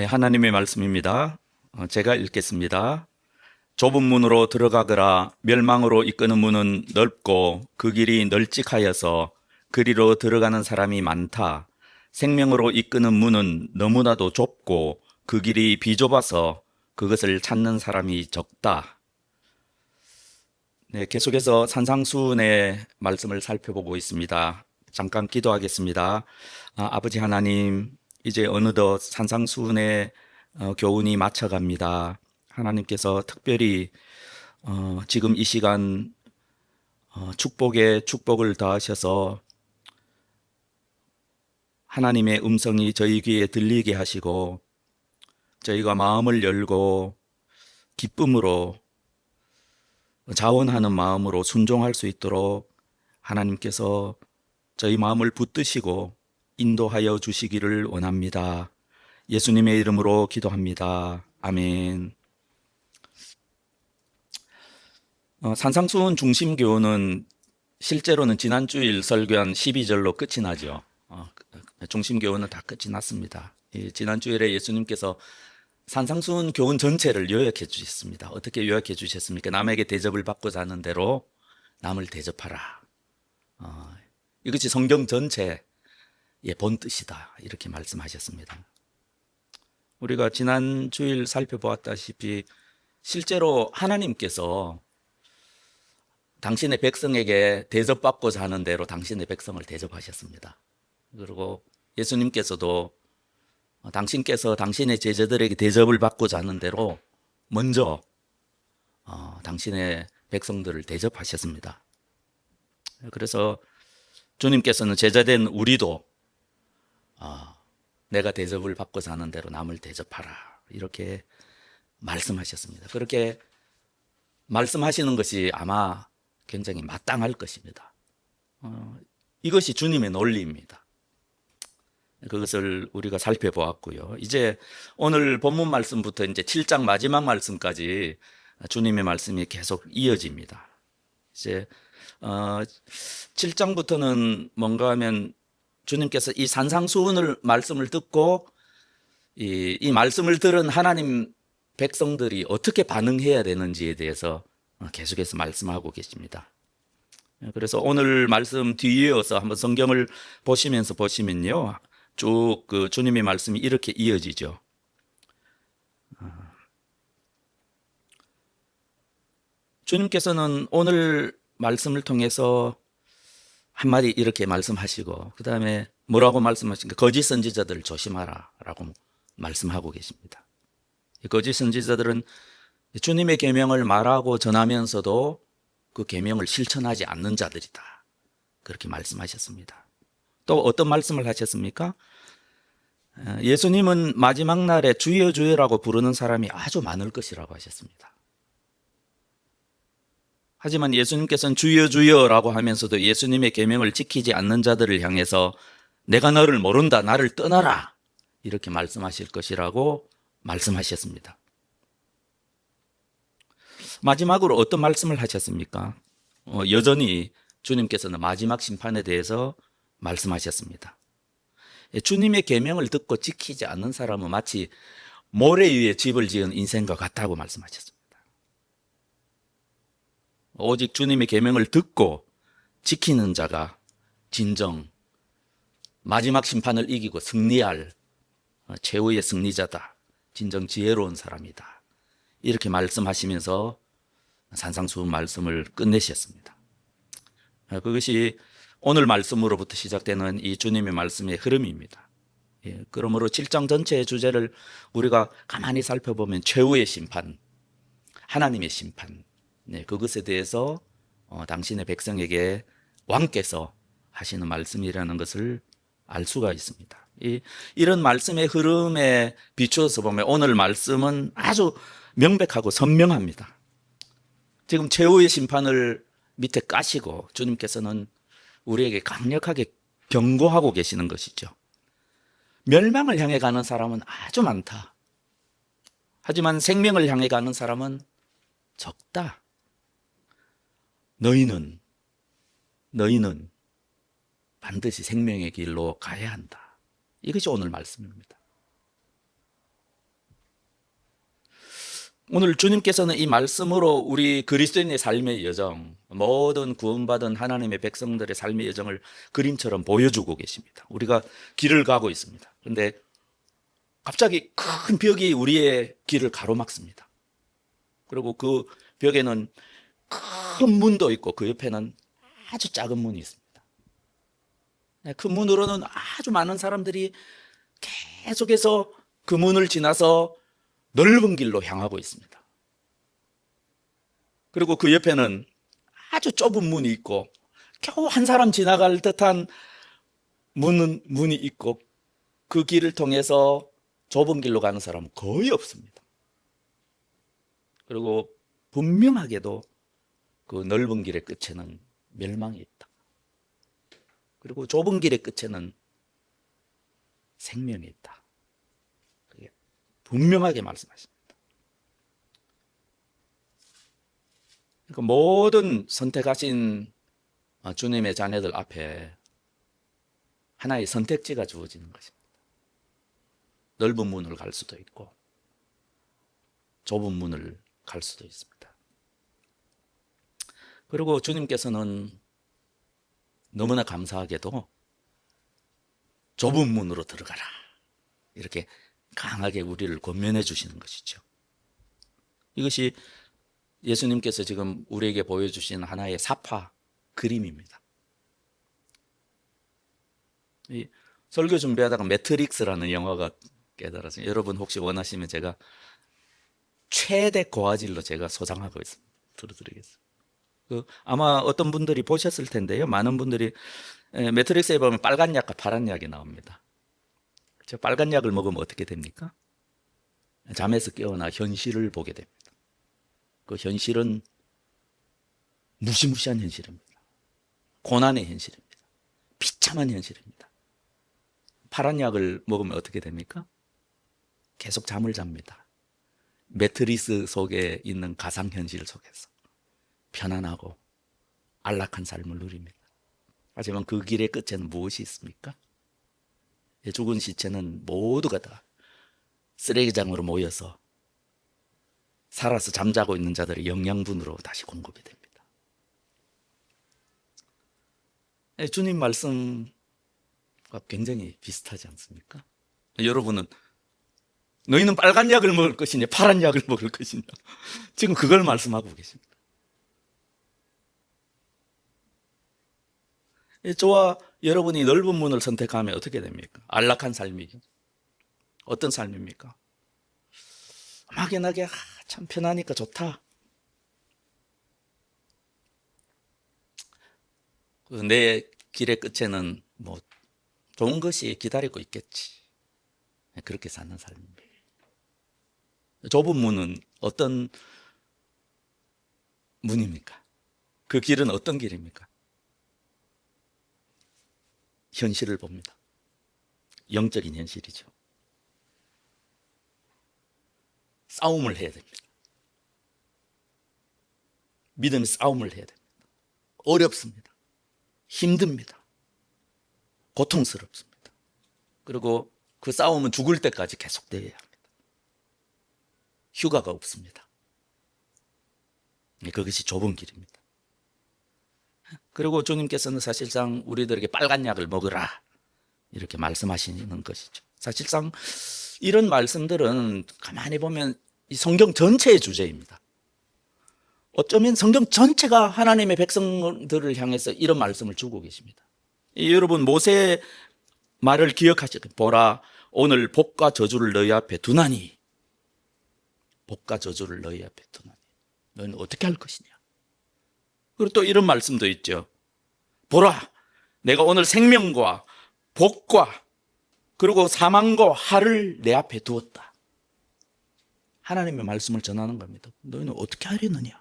네, 하나님의 말씀입니다. 제가 읽겠습니다. 좁은 문으로 들어가거라. 멸망으로 이끄는 문은 넓고 그 길이 널찍하여서 그리로 들어가는 사람이 많다. 생명으로 이끄는 문은 너무나도 좁고 그 길이 비좁아서 그것을 찾는 사람이 적다. 네, 계속해서 산상수훈의 말씀을 살펴보고 있습니다. 잠깐 기도하겠습니다. 아버지 하나님, 이제 어느덧 산상수훈의 교훈이 맞춰갑니다. 하나님께서 특별히 지금 이 시간 축복에 축복을 더하셔서 하나님의 음성이 저희 귀에 들리게 하시고 저희가 마음을 열고 기쁨으로 자원하는 마음으로 순종할 수 있도록 하나님께서 저희 마음을 붙드시고 인도하여 주시기를 원합니다. 예수님의 이름으로 기도합니다. 아멘. 산상수훈 중심교훈은 실제로는 지난주일 설교한 12절로 끝이 나죠. 중심교훈은 다 끝이 났습니다. 지난주일에 예수님께서 산상수훈 교훈 전체를 요약해 주셨습니다. 어떻게 요약해 주셨습니까? 남에게 대접을 받고자 하는 대로 남을 대접하라. 이것이 성경 전체의 본 뜻이다. 이렇게 말씀하셨습니다. 우리가 지난 주일 살펴보았다시피 실제로 하나님께서 당신의 백성에게 대접받고자 하는 대로 당신의 백성을 대접하셨습니다. 그리고 예수님께서도 당신께서 당신의 제자들에게 대접을 받고자 하는 대로 먼저 당신의 백성들을 대접하셨습니다. 그래서 주님께서는 제자된 우리도 내가 대접을 받고자 하는 대로 남을 대접하라 이렇게 말씀하셨습니다. 그렇게 말씀하시는 것이 아마 굉장히 마땅할 것입니다. 이것이 주님의 논리입니다. 그것을 우리가 살펴보았고요. 이제 오늘 본문 말씀부터 이제 7장 마지막 말씀까지 주님의 말씀이 계속 이어집니다. 이제 7장부터는 뭔가 하면 주님께서 이 산상수훈을 말씀을 듣고 이 말씀을 들은 하나님 백성들이 어떻게 반응해야 되는지에 대해서 계속해서 말씀하고 계십니다. 그래서 오늘 말씀 뒤이어서 한번 성경을 보시면요. 쭉 그 주님의 말씀이 이렇게 이어지죠. 주님께서는 오늘 말씀을 통해서 한마디 이렇게 말씀하시고 그 다음에 뭐라고 말씀하십니까? 거짓 선지자들을 조심하라 라고 말씀하고 계십니다. 거짓 선지자들은 주님의 계명을 말하고 전하면서도 그 계명을 실천하지 않는 자들이다. 그렇게 말씀하셨습니다. 또 어떤 말씀을 하셨습니까? 예수님은 마지막 날에 주여 주여라고 부르는 사람이 아주 많을 것이라고 하셨습니다. 하지만 예수님께서는 주여 주여라고 하면서도 예수님의 계명을 지키지 않는 자들을 향해서 내가 너를 모른다, 나를 떠나라 이렇게 말씀하실 것이라고 말씀하셨습니다. 마지막으로 어떤 말씀을 하셨습니까? 여전히 주님께서는 마지막 심판에 대해서 말씀하셨습니다. 주님의 계명을 듣고 지키지 않는 사람은 마치 모래 위에 집을 지은 인생과 같다고 말씀하셨습니다. 오직 주님의 계명을 듣고 지키는 자가 진정 마지막 심판을 이기고 승리할 최후의 승리자다. 진정 지혜로운 사람이다. 이렇게 말씀하시면서 산상수훈 말씀을 끝내셨습니다. 그것이 오늘 말씀으로부터 시작되는 이 주님의 말씀의 흐름입니다. 그러므로 7장 전체의 주제를 우리가 가만히 살펴보면 최후의 심판, 하나님의 심판, 그것에 대해서 당신의 백성에게 왕께서 하시는 말씀이라는 것을 알 수가 있습니다. 이런 말씀의 흐름에 비추어서 보면 오늘 말씀은 아주 명백하고 선명합니다. 지금 최후의 심판을 밑에 까시고 주님께서는 우리에게 강력하게 경고하고 계시는 것이죠. 멸망을 향해 가는 사람은 아주 많다. 하지만 생명을 향해 가는 사람은 적다. 너희는 반드시 생명의 길로 가야 한다. 이것이 오늘 말씀입니다. 오늘 주님께서는 이 말씀으로 우리 그리스도인의 삶의 여정, 모든 구원받은 하나님의 백성들의 삶의 여정을 그림처럼 보여주고 계십니다. 우리가 길을 가고 있습니다. 그런데 갑자기 큰 벽이 우리의 길을 가로막습니다. 그리고 그 벽에는 큰 문도 있고 그 옆에는 아주 작은 문이 있습니다. 그 문으로는 아주 많은 사람들이 계속해서 그 문을 지나서 넓은 길로 향하고 있습니다. 그리고 그 옆에는 아주 좁은 문이 있고 겨우 한 사람 지나갈 듯한 문이 있고 그 길을 통해서 좁은 길로 가는 사람은 거의 없습니다. 그리고 분명하게도 그 넓은 길의 끝에는 멸망이 있다. 그리고 좁은 길의 끝에는 생명이 있다. 그게 분명하게 말씀하십니다. 그러니까 모든 선택하신 주님의 자녀들 앞에 하나의 선택지가 주어지는 것입니다. 넓은 문을 갈 수도 있고 좁은 문을 갈 수도 있습니다. 그리고 주님께서는 너무나 감사하게도 좁은 문으로 들어가라 이렇게 강하게 우리를 권면해 주시는 것이죠. 이것이 예수님께서 지금 우리에게 보여주신 하나의 사파 그림입니다. 이 설교 준비하다가 매트릭스라는 영화가 깨달았어요. 여러분 혹시 원하시면 제가 최대 고화질로 제가 소장하고 있습니다. 들어드리겠습니다. 아마 어떤 분들이 보셨을 텐데요. 많은 분들이 매트릭스에 보면 빨간 약과 파란 약이 나옵니다. 저 빨간 약을 먹으면 어떻게 됩니까? 잠에서 깨어나 현실을 보게 됩니다. 그 현실은 무시무시한 현실입니다. 고난의 현실입니다. 비참한 현실입니다. 파란 약을 먹으면 어떻게 됩니까? 계속 잠을 잡니다. 매트리스 속에 있는 가상현실 속에서 편안하고 안락한 삶을 누립니다. 하지만 그 길의 끝에는 무엇이 있습니까? 죽은 시체는 모두가 다 쓰레기장으로 모여서 살아서 잠자고 있는 자들의 영양분으로 다시 공급이 됩니다. 주님 말씀과 굉장히 비슷하지 않습니까? 여러분은 너희는 빨간 약을 먹을 것이냐 파란 약을 먹을 것이냐 지금 그걸 말씀하고 계십니다. 저와 여러분이 넓은 문을 선택하면 어떻게 됩니까? 안락한 삶이죠. 어떤 삶입니까? 막연하게 참 편하니까 좋다. 내 길의 끝에는 뭐 좋은 것이 기다리고 있겠지. 그렇게 사는 삶입니다. 좁은 문은 어떤 문입니까? 그 길은 어떤 길입니까? 현실을 봅니다. 영적인 현실이죠. 싸움을 해야 됩니다. 믿음의 싸움을 해야 됩니다. 어렵습니다. 힘듭니다. 고통스럽습니다. 그리고 그 싸움은 죽을 때까지 계속되어야 합니다. 휴가가 없습니다. 그것이 좁은 길입니다. 그리고 주님께서는 사실상 우리들에게 빨간 약을 먹으라 이렇게 말씀하시는 것이죠. 사실상 이런 말씀들은 가만히 보면 이 성경 전체의 주제입니다. 어쩌면 성경 전체가 하나님의 백성들을 향해서 이런 말씀을 주고 계십니다. 여러분 모세의 말을 기억하시고 보라 오늘 복과 저주를 너희 앞에 두나니 복과 저주를 너희 앞에 두나니 너희는 어떻게 할 것이냐. 그리고 또 이런 말씀도 있죠. 보라 내가 오늘 생명과 복과 그리고 사망과 화를 내 앞에 두었다. 하나님의 말씀을 전하는 겁니다. 너희는 어떻게 하려느냐.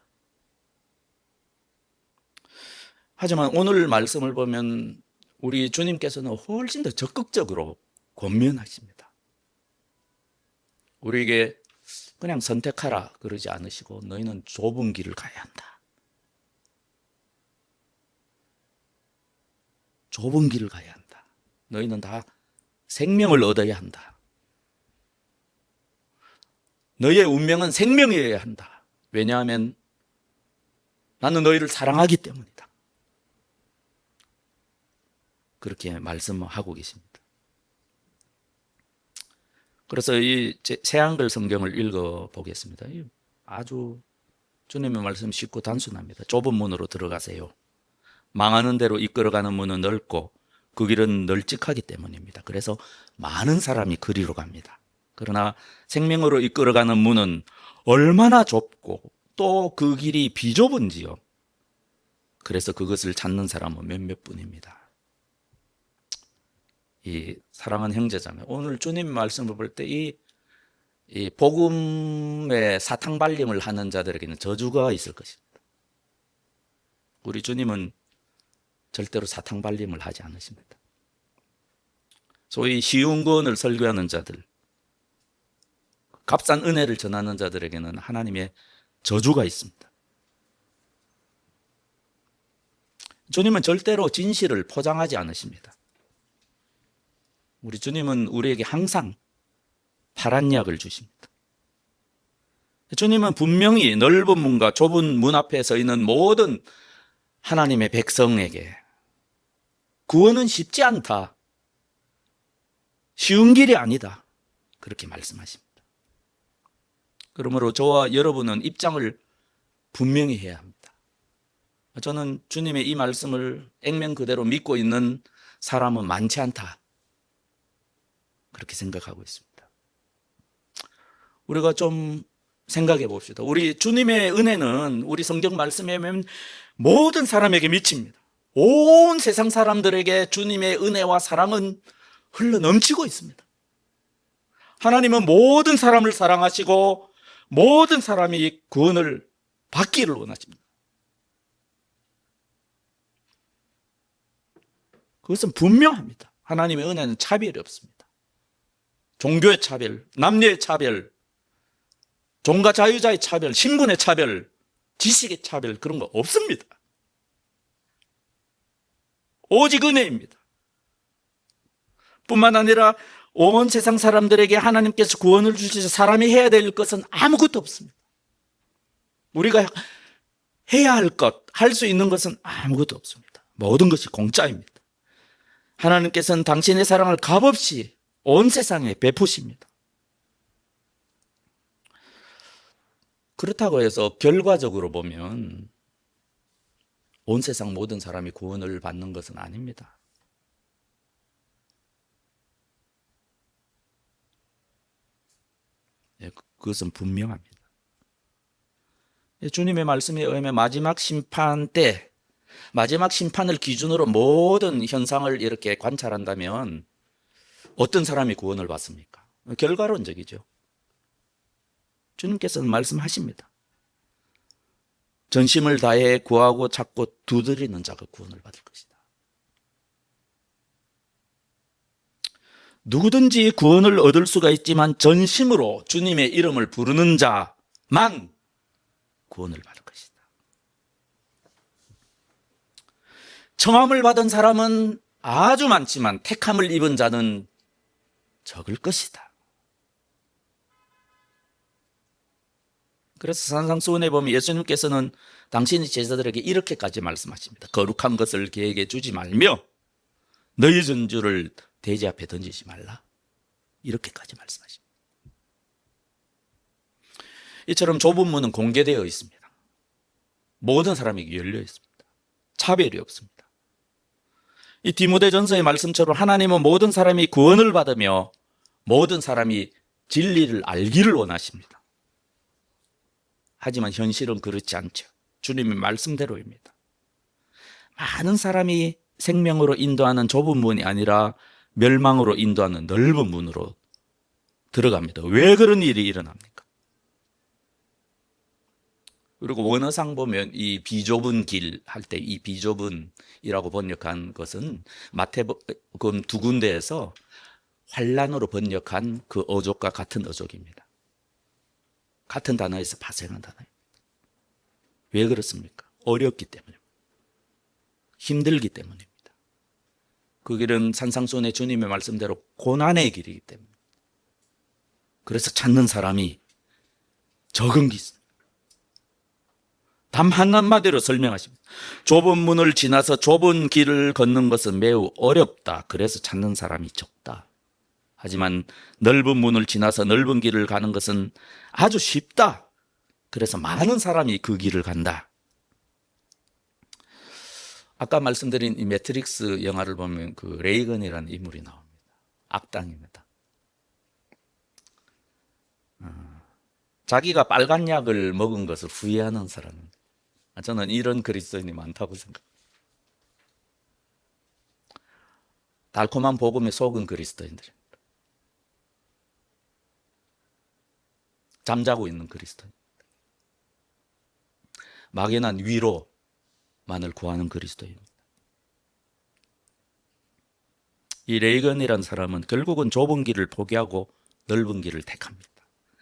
하지만 오늘 말씀을 보면 우리 주님께서는 훨씬 더 적극적으로 권면하십니다. 우리에게 그냥 선택하라 그러지 않으시고 너희는 좁은 길을 가야 한다. 좁은 길을 가야 한다. 너희는 다 생명을 얻어야 한다. 너희의 운명은 생명이어야 한다. 왜냐하면 나는 너희를 사랑하기 때문이다. 그렇게 말씀하고 계십니다. 그래서 이 새한글 성경을 읽어보겠습니다. 아주 주님의 말씀 쉽고 단순합니다. 좁은 문으로 들어가세요. 망하는 대로 이끌어가는 문은 넓고 그 길은 널찍하기 때문입니다. 그래서 많은 사람이 그리로 갑니다. 그러나 생명으로 이끌어가는 문은 얼마나 좁고 또 그 길이 비좁은지요. 그래서 그것을 찾는 사람은 몇몇 뿐입니다. 이 사랑하는 형제자매, 오늘 주님 말씀을 볼 때 이 복음의 사탕발림을 하는 자들에게는 저주가 있을 것입니다. 우리 주님은 절대로 사탕발림을 하지 않으십니다. 소위 쉬운 구원을 설교하는 자들, 값싼 은혜를 전하는 자들에게는 하나님의 저주가 있습니다. 주님은 절대로 진실을 포장하지 않으십니다. 우리 주님은 우리에게 항상 파란 약을 주십니다. 주님은 분명히 넓은 문과 좁은 문 앞에 서 있는 모든 하나님의 백성에게 구원은 쉽지 않다, 쉬운 길이 아니다, 그렇게 말씀하십니다. 그러므로 저와 여러분은 입장을 분명히 해야 합니다. 저는 주님의 이 말씀을 액면 그대로 믿고 있는 사람은 많지 않다, 그렇게 생각하고 있습니다. 우리가 좀 생각해 봅시다. 우리 주님의 은혜는 우리 성경 말씀에 보면 모든 사람에게 미칩니다. 온 세상 사람들에게 주님의 은혜와 사랑은 흘러 넘치고 있습니다. 하나님은 모든 사람을 사랑하시고 모든 사람이 구원을 받기를 원하십니다. 그것은 분명합니다. 하나님의 은혜는 차별이 없습니다. 종교의 차별, 남녀의 차별, 종과 자유자의 차별, 신분의 차별, 지식의 차별, 그런 거 없습니다. 오직 은혜입니다. 뿐만 아니라 온 세상 사람들에게 하나님께서 구원을 주셔서 사람이 해야 될 것은 아무것도 없습니다. 우리가 해야 할 것, 할 수 있는 것은 아무것도 없습니다. 모든 것이 공짜입니다. 하나님께서는 당신의 사랑을 값없이 온 세상에 베푸십니다. 그렇다고 해서 결과적으로 보면 온 세상 모든 사람이 구원을 받는 것은 아닙니다. 그것은 분명합니다. 주님의 말씀에 의하면 마지막 심판 때, 마지막 심판을 기준으로 모든 현상을 이렇게 관찰한다면 어떤 사람이 구원을 받습니까? 결과론적이죠. 주님께서는 말씀하십니다. 전심을 다해 구하고 찾고 두드리는 자가 구원을 받을 것이다. 누구든지 구원을 얻을 수가 있지만 전심으로 주님의 이름을 부르는 자만 구원을 받을 것이다. 청함을 받은 사람은 아주 많지만 택함을 입은 자는 적을 것이다. 그래서 산상수훈에 보면 예수님께서는 당신의 제자들에게 이렇게까지 말씀하십니다. 거룩한 것을 개에게 주지 말며 너희 전주를 돼지 앞에 던지지 말라. 이렇게까지 말씀하십니다. 이처럼 좁은 문은 공개되어 있습니다. 모든 사람에게 열려 있습니다. 차별이 없습니다. 이 디모데전서의 말씀처럼 하나님은 모든 사람이 구원을 받으며 모든 사람이 진리를 알기를 원하십니다. 하지만 현실은 그렇지 않죠. 주님의 말씀대로입니다. 많은 사람이 생명으로 인도하는 좁은 문이 아니라 멸망으로 인도하는 넓은 문으로 들어갑니다. 왜 그런 일이 일어납니까? 그리고 원어상 보면 이 비좁은 길 할 때 이 비좁은이라고 번역한 것은 마태복음 두 군데에서 환란으로 번역한 그 어족과 같은 어족입니다. 같은 단어에서 파생한 단어입니다. 왜 그렇습니까? 어렵기 때문입니다. 힘들기 때문입니다. 그 길은 산상수훈의 주님의 말씀대로 고난의 길이기 때문입니다. 그래서 찾는 사람이 적은 기. 단 한마디로 설명하십니다. 좁은 문을 지나서 좁은 길을 걷는 것은 매우 어렵다. 그래서 찾는 사람이 적다. 하지만 넓은 문을 지나서 넓은 길을 가는 것은 아주 쉽다. 그래서 많은 사람이 그 길을 간다. 아까 말씀드린 이 매트릭스 영화를 보면 그 레이건이라는 인물이 나옵니다. 악당입니다. 자기가 빨간 약을 먹은 것을 후회하는 사람입니다. 저는 이런 그리스도인이 많다고 생각합니다. 달콤한 복음에 속은 그리스도인들입니다. 잠자고 있는 그리스도인. 막연한 위로만을 구하는 그리스도인입니다. 이 레이건이라는 사람은 결국은 좁은 길을 포기하고 넓은 길을 택합니다.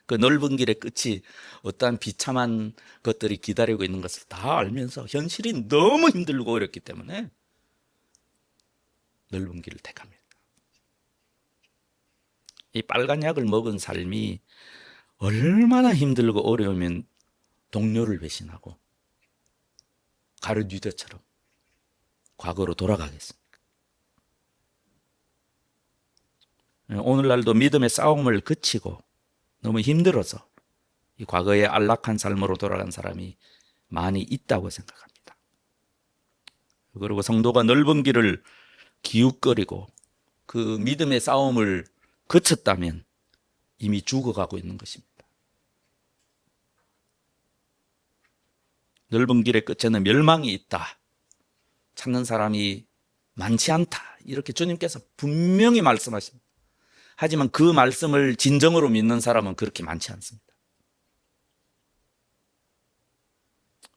그 넓은 길의 끝이 어떠한 비참한 것들이 기다리고 있는 것을 다 알면서 현실이 너무 힘들고 어렵기 때문에 넓은 길을 택합니다. 이 빨간 약을 먹은 삶이 얼마나 힘들고 어려우면 동료를 배신하고 가르뉘더처럼 과거로 돌아가겠습니까? 오늘날도 믿음의 싸움을 그치고 너무 힘들어서 이 과거의 안락한 삶으로 돌아간 사람이 많이 있다고 생각합니다. 그리고 성도가 넓은 길을 기웃거리고 그 믿음의 싸움을 그쳤다면 이미 죽어가고 있는 것입니다. 넓은 길의 끝에는 멸망이 있다. 찾는 사람이 많지 않다. 이렇게 주님께서 분명히 말씀하십니다. 하지만 그 말씀을 진정으로 믿는 사람은 그렇게 많지 않습니다.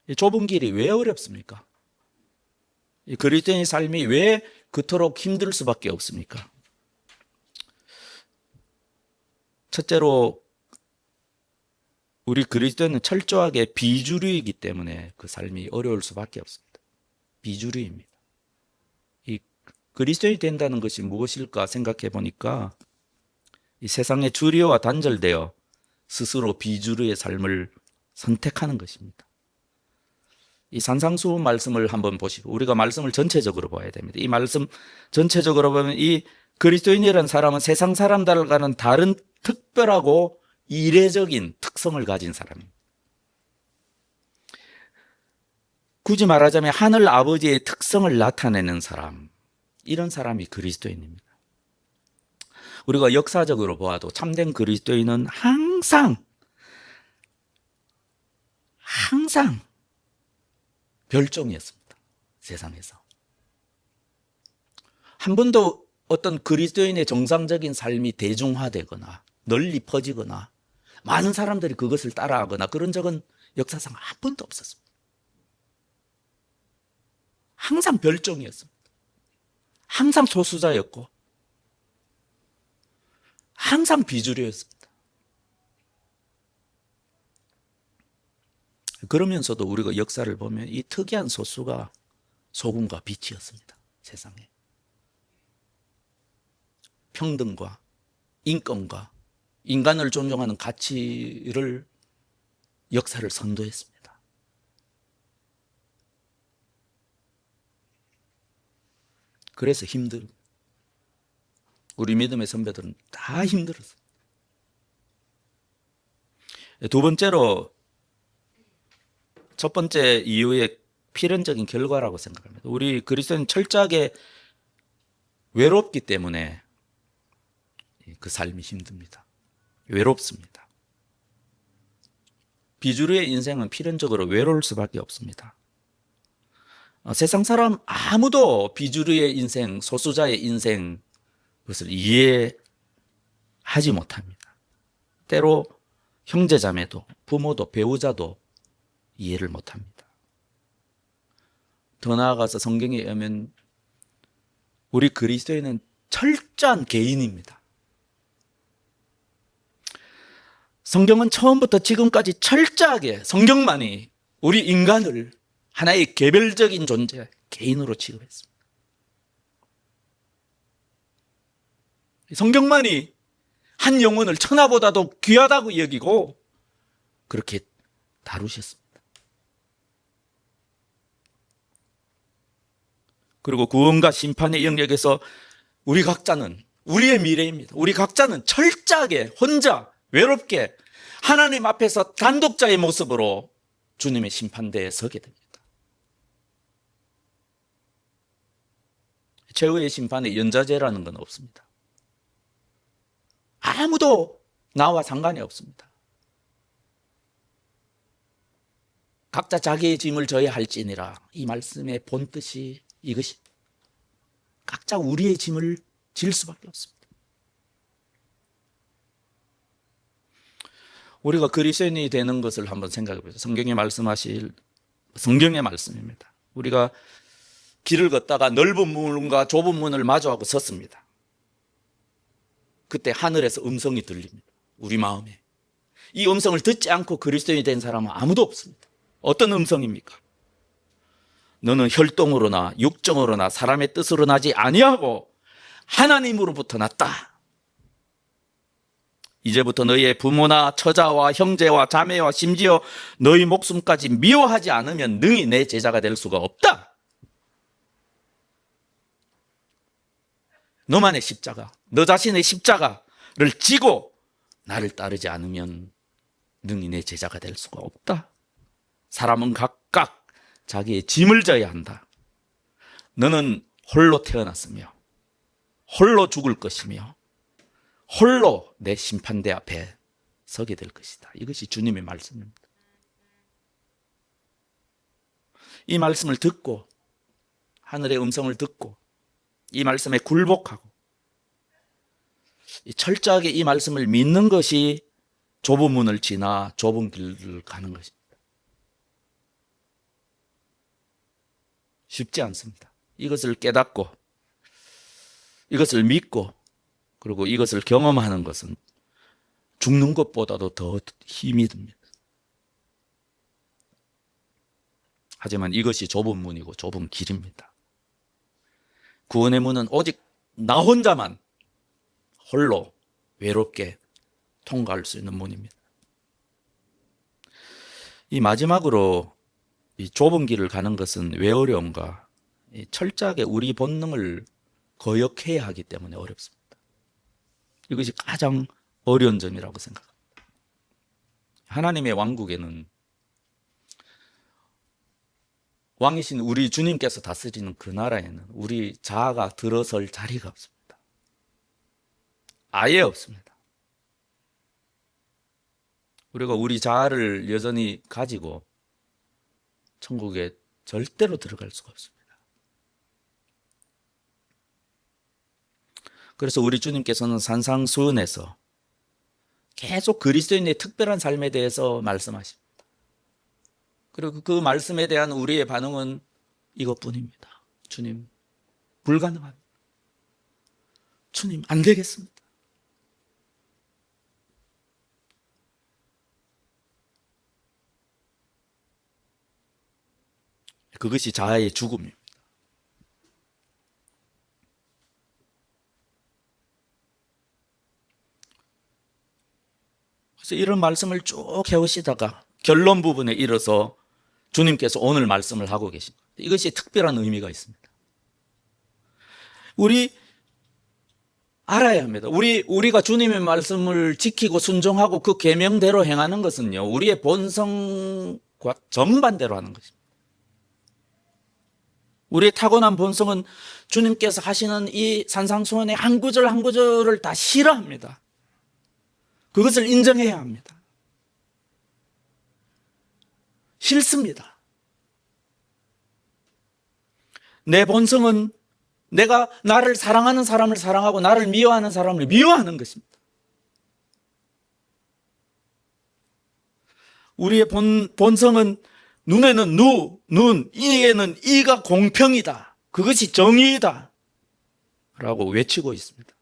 이 좁은 길이 왜 어렵습니까? 이 그리스도인의 삶이 왜 그토록 힘들 수밖에 없습니까? 첫째로 우리 그리스도인은 철저하게 비주류이기 때문에 그 삶이 어려울 수밖에 없습니다. 비주류입니다. 이 그리스도인이 된다는 것이 무엇일까 생각해 보니까 이 세상의 주류와 단절되어 스스로 비주류의 삶을 선택하는 것입니다. 이 산상수훈 말씀을 한번 보시고 우리가 말씀을 전체적으로 봐야 됩니다. 이 말씀 전체적으로 보면 이 그리스도인이라는 사람은 세상 사람들과는 다른 특별하고 이례적인 특성을 가진 사람입니다. 굳이 말하자면 하늘 아버지의 특성을 나타내는 사람, 이런 사람이 그리스도인입니다. 우리가 역사적으로 보아도 참된 그리스도인은 항상 별종이었습니다. 세상에서. 한 번도 어떤 그리스도인의 정상적인 삶이 대중화되거나 널리 퍼지거나 많은 사람들이 그것을 따라하거나 그런 적은 역사상 한 번도 없었습니다. 항상 별종이었습니다. 항상 소수자였고 항상 비주류였습니다. 그러면서도 우리가 역사를 보면 이 특이한 소수가 소금과 빛이었습니다. 세상에. 평등과 인권과 인간을 존중하는 가치를 역사를 선도했습니다. 그래서 우리 믿음의 선배들은 다 힘들었습니다. 두 번째로 첫 번째 이유의 필연적인 결과라고 생각합니다. 우리 그리스도인은 철저하게 외롭기 때문에 그 삶이 힘듭니다. 외롭습니다. 비주류의 인생은 필연적으로 외로울 수밖에 없습니다. 세상 사람 아무도 비주류의 인생, 소수자의 인생 그것을 이해하지 못합니다. 때로 형제자매도 부모도 배우자도 이해를 못합니다. 더 나아가서 성경에 의하면 우리 그리스도인은 철저한 개인입니다. 성경은 처음부터 지금까지 철저하게 성경만이 우리 인간을 하나의 개별적인 존재, 개인으로 취급했습니다. 성경만이 한 영혼을 천하보다도 귀하다고 여기고 그렇게 다루셨습니다. 그리고 구원과 심판의 영역에서 우리 각자는 우리의 미래입니다. 우리 각자는 철저하게 혼자 외롭게 하나님 앞에서 단독자의 모습으로 주님의 심판대에 서게 됩니다. 최후의 심판에 연좌제라는 건 없습니다. 아무도 나와 상관이 없습니다. 각자 자기의 짐을 져야 할지니라. 이 말씀의 본뜻이 이것이 각자 우리의 짐을 질 수밖에 없습니다. 우리가 그리스도인이 되는 것을 한번 생각해 보세요. 성경에 말씀하실 성경의 말씀입니다. 우리가 길을 걷다가 넓은 문과 좁은 문을 마주하고 섰습니다. 그때 하늘에서 음성이 들립니다. 우리 마음에. 이 음성을 듣지 않고 그리스도인이 된 사람은 아무도 없습니다. 어떤 음성입니까? 너는 혈통으로나 육정으로나 사람의 뜻으로 나지 아니하고 하나님으로부터 났다. 이제부터 너희의 부모나 처자와 형제와 자매와 심지어 너희 목숨까지 미워하지 않으면 능히 내 제자가 될 수가 없다. 너만의 십자가, 너 자신의 십자가를 지고 나를 따르지 않으면 능히 내 제자가 될 수가 없다. 사람은 각각 자기의 짐을 져야 한다. 너는 홀로 태어났으며 홀로 죽을 것이며 홀로 내 심판대 앞에 서게 될 것이다. 이것이 주님의 말씀입니다. 이 말씀을 듣고 하늘의 음성을 듣고 이 말씀에 굴복하고 철저하게 이 말씀을 믿는 것이 좁은 문을 지나 좁은 길을 가는 것입니다. 쉽지 않습니다. 이것을 깨닫고 이것을 믿고 그리고 이것을 경험하는 것은 죽는 것보다도 더 힘이 듭니다. 하지만 이것이 좁은 문이고 좁은 길입니다. 구원의 문은 오직 나 혼자만 홀로 외롭게 통과할 수 있는 문입니다. 이 마지막으로 이 좁은 길을 가는 것은 왜 어려운가? 철저하게 우리 본능을 거역해야 하기 때문에 어렵습니다. 이것이 가장 어려운 점이라고 생각합니다. 하나님의 왕국에는 왕이신 우리 주님께서 다스리는 그 나라에는 우리 자아가 들어설 자리가 없습니다. 아예 없습니다. 우리가 우리 자아를 여전히 가지고 천국에 절대로 들어갈 수가 없습니다. 그래서 우리 주님께서는 산상수훈에서 계속 그리스도인의 특별한 삶에 대해서 말씀하십니다. 그리고 그 말씀에 대한 우리의 반응은 이것뿐입니다. 주님, 불가능합니다. 주님, 안 되겠습니다. 그것이 자아의 죽음입니다. 그래서 이런 말씀을 쭉 해오시다가 결론 부분에 이르러서 주님께서 오늘 말씀을 하고 계십니다. 이것이 특별한 의미가 있습니다. 우리 알아야 합니다. 우리가 주님의 말씀을 지키고 순종하고 그 계명대로 행하는 것은요, 우리의 본성과 정반대로 하는 것입니다. 우리의 타고난 본성은 주님께서 하시는 이 산상수훈의 한 구절 한 구절을 다 싫어합니다. 그것을 인정해야 합니다. 싫습니다. 내 본성은 내가 나를 사랑하는 사람을 사랑하고 나를 미워하는 사람을 미워하는 것입니다. 우리의 본성은 눈에는 눈, 이에는 이가 공평이다. 그것이 정의이다. 라고 외치고 있습니다.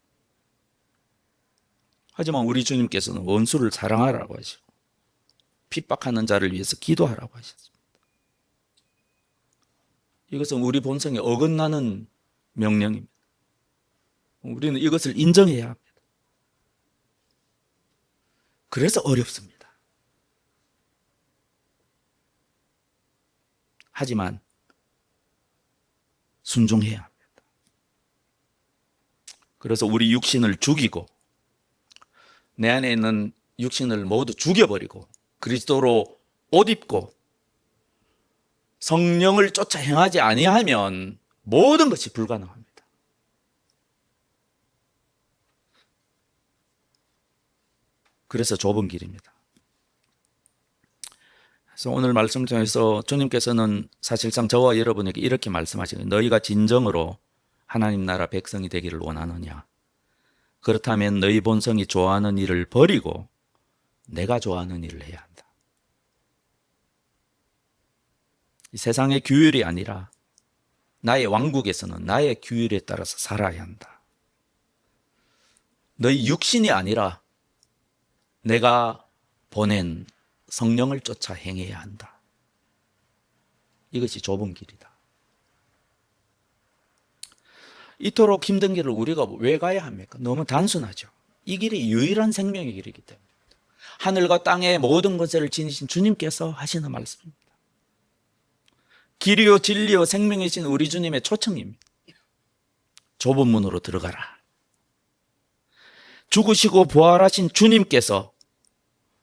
하지만 우리 주님께서는 원수를 사랑하라고 하시고 핍박하는 자를 위해서 기도하라고 하셨습니다. 이것은 우리 본성에 어긋나는 명령입니다. 우리는 이것을 인정해야 합니다. 그래서 어렵습니다. 하지만 순종해야 합니다. 그래서 우리 육신을 죽이고 내 안에 있는 육신을 모두 죽여버리고 그리스도로 옷 입고 성령을 쫓아 행하지 아니하면 모든 것이 불가능합니다. 그래서 좁은 길입니다. 그래서 오늘 말씀 통해서 주님께서는 사실상 저와 여러분에게 이렇게 말씀하시는 거예요. 너희가 진정으로 하나님 나라 백성이 되기를 원하느냐? 그렇다면 너희 본성이 좋아하는 일을 버리고 내가 좋아하는 일을 해야 한다. 이 세상의 규율이 아니라 나의 왕국에서는 나의 규율에 따라서 살아야 한다. 너희 육신이 아니라 내가 보낸 성령을 쫓아 행해야 한다. 이것이 좁은 길이다. 이토록 힘든 길을 우리가 왜 가야 합니까? 너무 단순하죠. 이 길이 유일한 생명의 길이기 때문에. 하늘과 땅의 모든 것을 지니신 주님께서 하시는 말씀입니다. 길이요 진리요 생명이신 우리 주님의 초청입니다. 좁은 문으로 들어가라. 죽으시고 부활하신 주님께서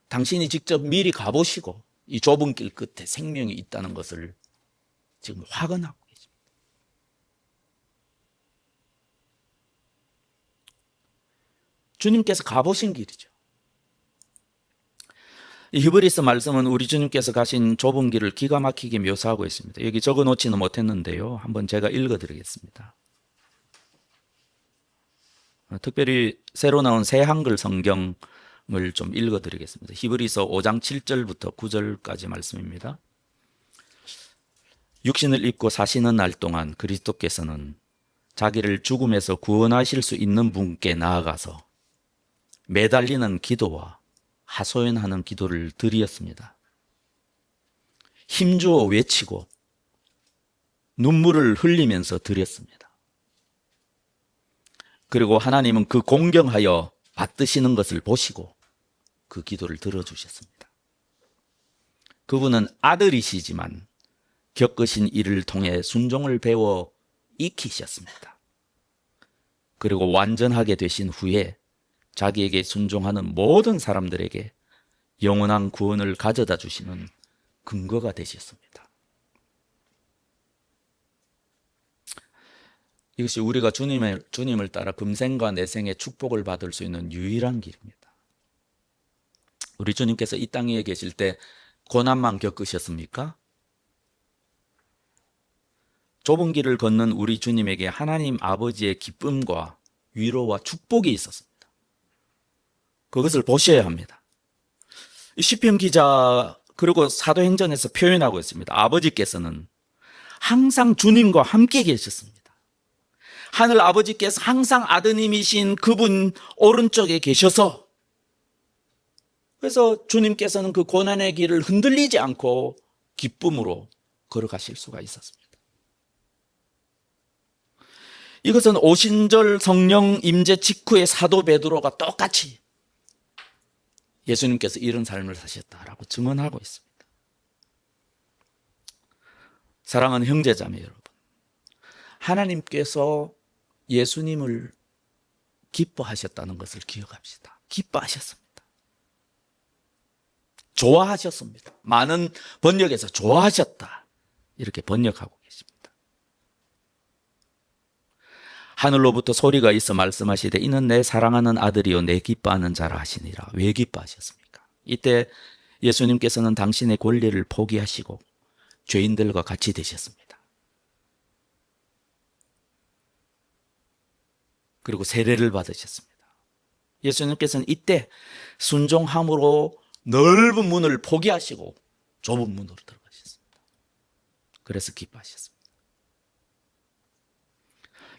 당신이 직접 미리 가보시고 이 좁은 길 끝에 생명이 있다는 것을 지금 확언하고 계십니다. 주님께서 가보신 길이죠. 이 히브리서 말씀은 우리 주님께서 가신 좁은 길을 기가 막히게 묘사하고 있습니다. 여기 적어놓지는 못했는데요. 한번 제가 읽어드리겠습니다. 특별히 새로 나온 새 한글 성경을 좀 읽어드리겠습니다. 히브리서 5장 7절부터 9절까지 말씀입니다. 육신을 입고 사시는 날 동안 그리스도께서는 자기를 죽음에서 구원하실 수 있는 분께 나아가서 매달리는 기도와 하소연하는 기도를 드리었습니다. 힘주어 외치고 눈물을 흘리면서 드렸습니다. 그리고 하나님은 그 공경하여 받드시는 것을 보시고 그 기도를 들어주셨습니다. 그분은 아들이시지만 겪으신 일을 통해 순종을 배워 익히셨습니다. 그리고 완전하게 되신 후에 자기에게 순종하는 모든 사람들에게 영원한 구원을 가져다 주시는 근거가 되셨습니다. 이것이 우리가 주님을 따라 금생과 내생의 축복을 받을 수 있는 유일한 길입니다. 우리 주님께서 이 땅에 계실 때 고난만 겪으셨습니까? 좁은 길을 걷는 우리 주님에게 하나님 아버지의 기쁨과 위로와 축복이 있었습니다. 그것을 보셔야 합니다. 시편 기자 그리고 사도행전에서 표현하고 있습니다. 아버지께서는 항상 주님과 함께 계셨습니다. 하늘 아버지께서 항상 아드님이신 그분 오른쪽에 계셔서 그래서 주님께서는 그 고난의 길을 흔들리지 않고 기쁨으로 걸어가실 수가 있었습니다. 이것은 오신절 성령 임재 직후의 사도 베드로가 똑같이 예수님께서 이런 삶을 사셨다라고 증언하고 있습니다. 사랑하는 형제자매 여러분, 하나님께서 예수님을 기뻐하셨다는 것을 기억합시다. 기뻐하셨습니다. 좋아하셨습니다. 많은 번역에서 좋아하셨다 이렇게 번역하고 계십니다. 하늘로부터 소리가 있어 말씀하시되 이는 내 사랑하는 아들이요 내 기뻐하는 자라 하시니라. 왜 기뻐하셨습니까? 이때 예수님께서는 당신의 권리를 포기하시고 죄인들과 같이 되셨습니다. 그리고 세례를 받으셨습니다. 예수님께서는 이때 순종함으로 넓은 문을 포기하시고 좁은 문으로 들어가셨습니다. 그래서 기뻐하셨습니다.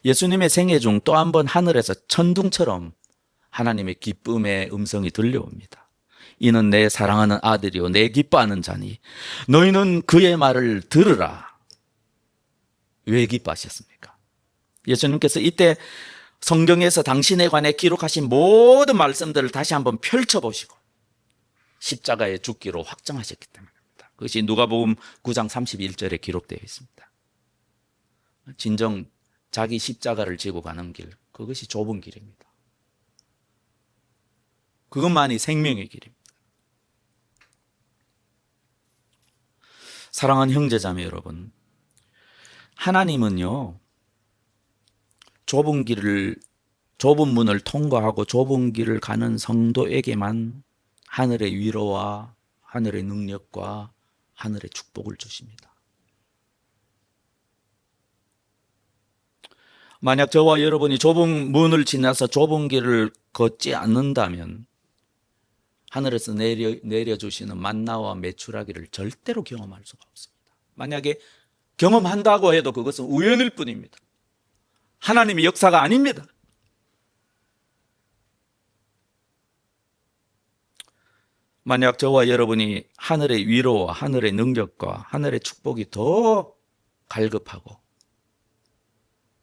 예수님의 생애 중 또 한 번 하늘에서 천둥처럼 하나님의 기쁨의 음성이 들려옵니다. 이는 내 사랑하는 아들이요 내 기뻐하는 자니 너희는 그의 말을 들으라. 왜 기뻐하셨습니까? 예수님께서 이때 성경에서 당신에 관해 기록하신 모든 말씀들을 다시 한번 펼쳐보시고 십자가의 죽기로 확정하셨기 때문입니다. 그것이 누가복음 9장 31절에 기록되어 있습니다. 진정 자기 십자가를 지고 가는 길, 그것이 좁은 길입니다. 그것만이 생명의 길입니다. 사랑하는 형제자매 여러분, 하나님은요, 좁은 문을 통과하고 좁은 길을 가는 성도에게만 하늘의 위로와 하늘의 능력과 하늘의 축복을 주십니다. 만약 저와 여러분이 좁은 문을 지나서 좁은 길을 걷지 않는다면 하늘에서 내려주시는 만나와 메추라기를 절대로 경험할 수가 없습니다. 만약에 경험한다고 해도 그것은 우연일 뿐입니다. 하나님의 역사가 아닙니다. 만약 저와 여러분이 하늘의 위로와 하늘의 능력과 하늘의 축복이 더 갈급하고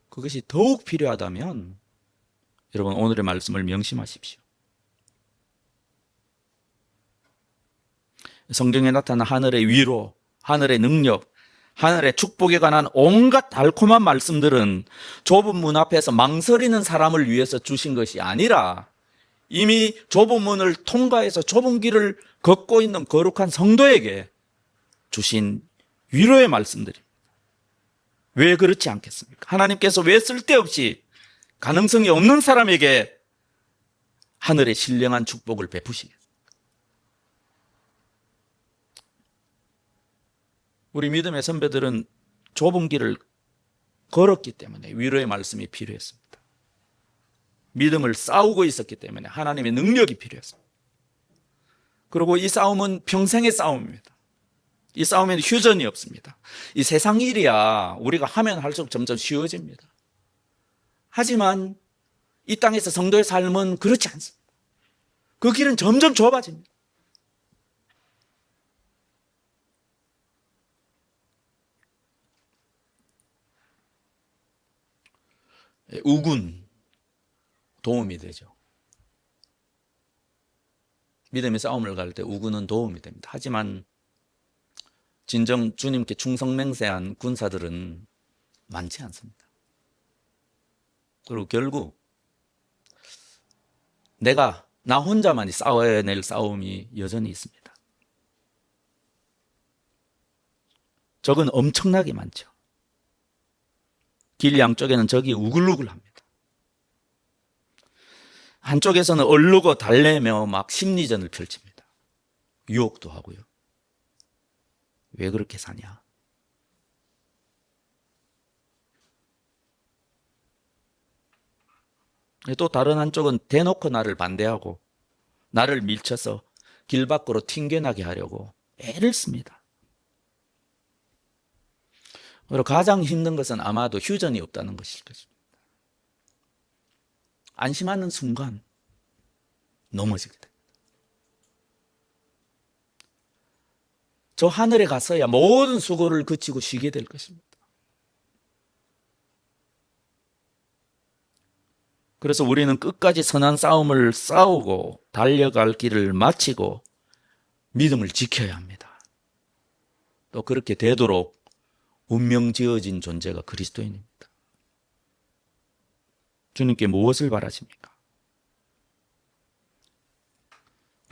그것이 더욱 필요하다면 여러분 오늘의 말씀을 명심하십시오. 성경에 나타난 하늘의 위로, 하늘의 능력, 하늘의 축복에 관한 온갖 달콤한 말씀들은 좁은 문 앞에서 망설이는 사람을 위해서 주신 것이 아니라 이미 좁은 문을 통과해서 좁은 길을 걷고 있는 거룩한 성도에게 주신 위로의 말씀들입니다. 왜 그렇지 않겠습니까? 하나님께서 왜 쓸데없이 가능성이 없는 사람에게 하늘의 신령한 축복을 베푸시겠습니까? 우리 믿음의 선배들은 좁은 길을 걸었기 때문에 위로의 말씀이 필요했습니다. 믿음을 싸우고 있었기 때문에 하나님의 능력이 필요했습니다. 그리고 이 싸움은 평생의 싸움입니다. 이 싸움에는 휴전이 없습니다. 이 세상 일이야 우리가 하면 할수록 점점 쉬워집니다. 하지만 이 땅에서 성도의 삶은 그렇지 않습니다. 그 길은 점점 좁아집니다. 우군 도움이 되죠. 믿음의 싸움을 갈 때 우군은 도움이 됩니다. 하지만 진정 주님께 충성맹세한 군사들은 많지 않습니다. 그리고 결국 나 혼자만이 싸워야 될 싸움이 여전히 있습니다. 적은 엄청나게 많죠. 길 양쪽에는 적이 우글우글합니다. 한쪽에서는 얼르고 달래며 막 심리전을 펼칩니다. 유혹도 하고요. 왜 그렇게 사냐? 또 다른 한쪽은 대놓고 나를 반대하고 나를 밀쳐서 길 밖으로 튕겨나게 하려고 애를 씁니다. 그리고 가장 힘든 것은 아마도 휴전이 없다는 것일 것입니다. 안심하는 순간 넘어지게 됩니다. 저 하늘에 가서야 모든 수고를 그치고 쉬게 될 것입니다. 그래서 우리는 끝까지 선한 싸움을 싸우고 달려갈 길을 마치고 믿음을 지켜야 합니다. 또 그렇게 되도록 운명 지어진 존재가 그리스도인입니다. 주님께 무엇을 바라십니까?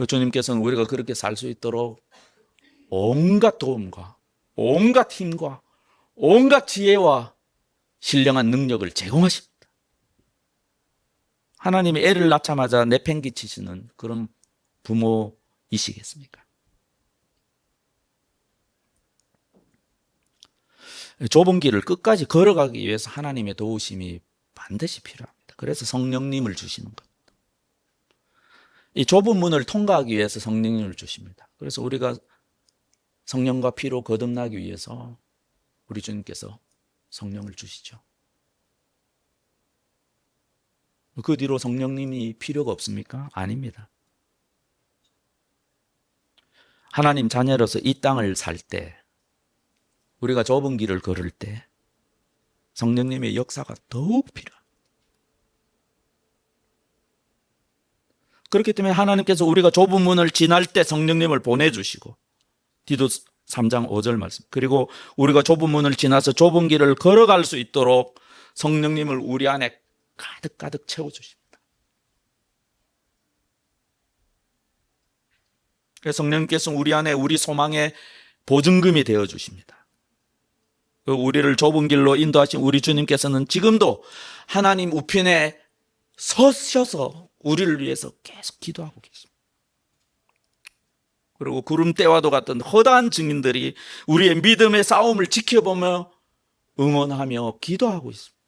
주님께서는 우리가 그렇게 살 수 있도록 온갖 도움과 온갖 힘과 온갖 지혜와 신령한 능력을 제공하십니다. 하나님이 애를 낳자마자 내팽개치시는 그런 부모이시겠습니까? 좁은 길을 끝까지 걸어가기 위해서 하나님의 도우심이 반드시 필요합니다. 그래서 성령님을 주시는 겁니다. 이 좁은 문을 통과하기 위해서 성령님을 주십니다. 그래서 우리가 성령과 피로 거듭나기 위해서 우리 주님께서 성령을 주시죠. 그 뒤로 성령님이 필요가 없습니까? 아닙니다. 하나님 자녀로서 이 땅을 살 때, 우리가 좁은 길을 걸을 때 성령님의 역사가 더욱 필요합니다. 그렇기 때문에 하나님께서 우리가 좁은 문을 지날 때 성령님을 보내주시고 디도서 3장 5절 말씀. 그리고 우리가 좁은 문을 지나서 좁은 길을 걸어갈 수 있도록 성령님을 우리 안에 가득가득 채워주십니다. 그래서 성령님께서 우리 안에 우리 소망의 보증금이 되어주십니다. 우리를 좁은 길로 인도하신 우리 주님께서는 지금도 하나님 우편에 서셔서 우리를 위해서 계속 기도하고 계십니다. 그리고 구름대와도 같은 허다한 증인들이 우리의 믿음의 싸움을 지켜보며 응원하며 기도하고 있습니다.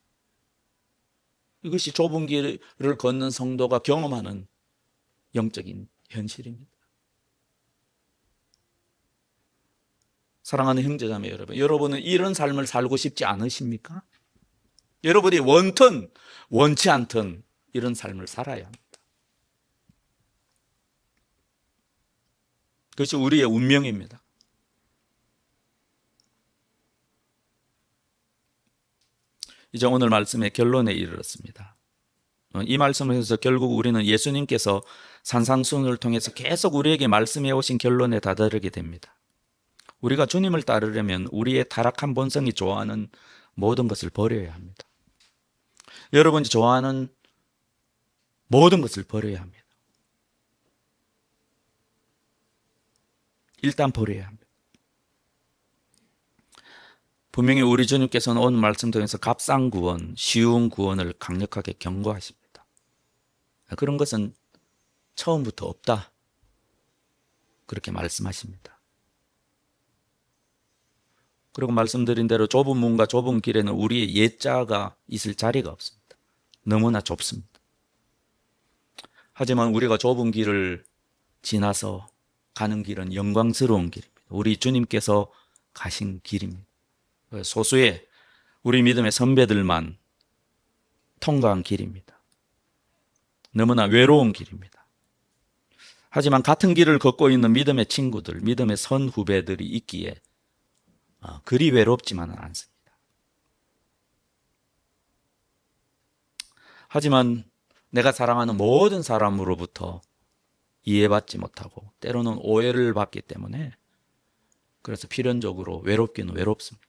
이것이 좁은 길을 걷는 성도가 경험하는 영적인 현실입니다. 사랑하는 형제자매 여러분, 여러분은 이런 삶을 살고 싶지 않으십니까? 여러분이 원튼 원치 않든 이런 삶을 살아야 합니다. 그것이 우리의 운명입니다. 이제 오늘 말씀의 결론에 이르렀습니다. 이 말씀을 해서 결국 우리는 예수님께서 산상수훈을 통해서 계속 우리에게 말씀해 오신 결론에 다다르게 됩니다. 우리가 주님을 따르려면 우리의 타락한 본성이 좋아하는 모든 것을 버려야 합니다. 여러분이 좋아하는 모든 것을 버려야 합니다. 일단 버려야 합니다. 분명히 우리 주님께서는 오늘 말씀 통해서 값싼 구원, 쉬운 구원을 강력하게 경고하십니다. 그런 것은 처음부터 없다. 그렇게 말씀하십니다. 그리고 말씀드린 대로 좁은 문과 좁은 길에는 우리의 옛자가 있을 자리가 없습니다. 너무나 좁습니다. 하지만 우리가 좁은 길을 지나서 가는 길은 영광스러운 길입니다. 우리 주님께서 가신 길입니다. 소수의 우리 믿음의 선배들만 통과한 길입니다. 너무나 외로운 길입니다. 하지만 같은 길을 걷고 있는 믿음의 친구들, 믿음의 선후배들이 있기에 그리 외롭지만은 않습니다. 하지만 내가 사랑하는 모든 사람으로부터 이해받지 못하고 때로는 오해를 받기 때문에 그래서 필연적으로 외롭기는 외롭습니다.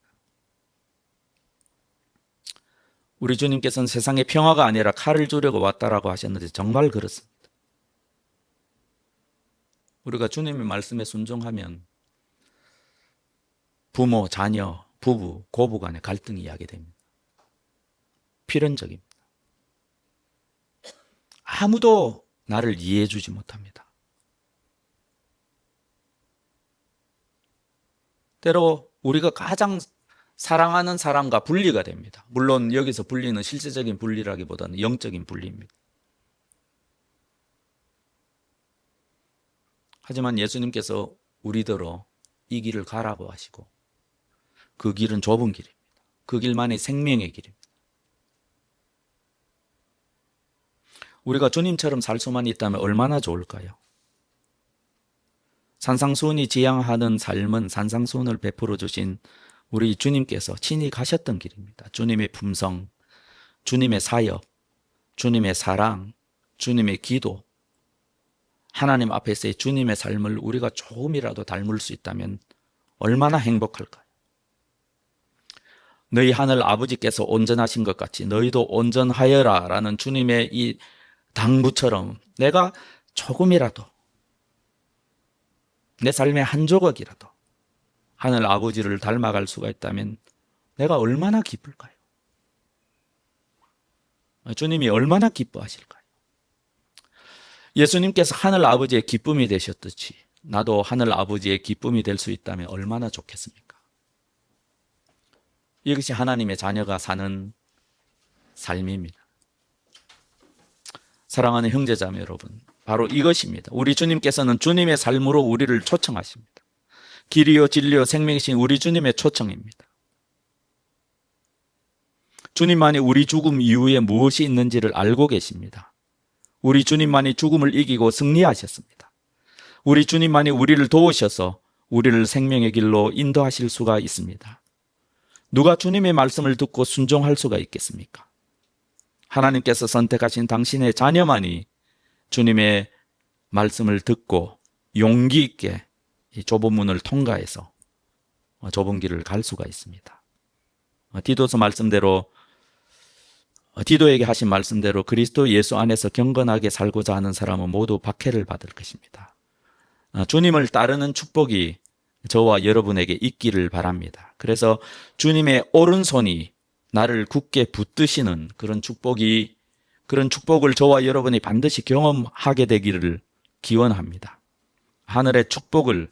우리 주님께서는 세상에 평화가 아니라 칼을 주려고 왔다라고 하셨는데 정말 그렇습니다. 우리가 주님의 말씀에 순종하면 부모, 자녀, 부부, 고부 간의 갈등이 야기됩니다. 필연적입니다. 아무도 나를 이해해 주지 못합니다. 때로 우리가 가장 사랑하는 사람과 분리가 됩니다. 물론 여기서 분리는 실제적인 분리라기보다는 영적인 분리입니다. 하지만 예수님께서 우리더러 이 길을 가라고 하시고 그 길은 좁은 길입니다. 그 길만이 생명의 길입니다. 우리가 주님처럼 살 수만 있다면 얼마나 좋을까요? 산상수훈이 지향하는 삶은 산상수훈을 베풀어 주신 우리 주님께서 친히 가셨던 길입니다. 주님의 품성, 주님의 사역, 주님의 사랑, 주님의 기도, 하나님 앞에서의 주님의 삶을 우리가 조금이라도 닮을 수 있다면 얼마나 행복할까요? 너희 하늘 아버지께서 온전하신 것 같이 너희도 온전하여라 라는 주님의 이 당부처럼 내가 조금이라도 내 삶의 한 조각이라도 하늘 아버지를 닮아갈 수가 있다면 내가 얼마나 기쁠까요? 주님이 얼마나 기뻐하실까요? 예수님께서 하늘 아버지의 기쁨이 되셨듯이 나도 하늘 아버지의 기쁨이 될 수 있다면 얼마나 좋겠습니까? 이것이 하나님의 자녀가 사는 삶입니다. 사랑하는 형제자매 여러분, 바로 이것입니다. 우리 주님께서는 주님의 삶으로 우리를 초청하십니다. 길이요 진리요 생명이신 우리 주님의 초청입니다. 주님만이 우리 죽음 이후에 무엇이 있는지를 알고 계십니다. 우리 주님만이 죽음을 이기고 승리하셨습니다. 우리 주님만이 우리를 도우셔서 우리를 생명의 길로 인도하실 수가 있습니다. 누가 주님의 말씀을 듣고 순종할 수가 있겠습니까? 하나님께서 선택하신 당신의 자녀만이 주님의 말씀을 듣고 용기 있게 이 좁은 문을 통과해서 좁은 길을 갈 수가 있습니다. 디도서 말씀대로 디도에게 하신 말씀대로 그리스도 예수 안에서 경건하게 살고자 하는 사람은 모두 박해를 받을 것입니다. 주님을 따르는 축복이 저와 여러분에게 있기를 바랍니다. 그래서 주님의 오른손이 나를 굳게 붙드시는 그런 축복을 저와 여러분이 반드시 경험하게 되기를 기원합니다. 하늘의 축복을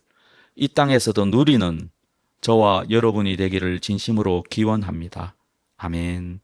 이 땅에서도 누리는 저와 여러분이 되기를 진심으로 기원합니다. 아멘.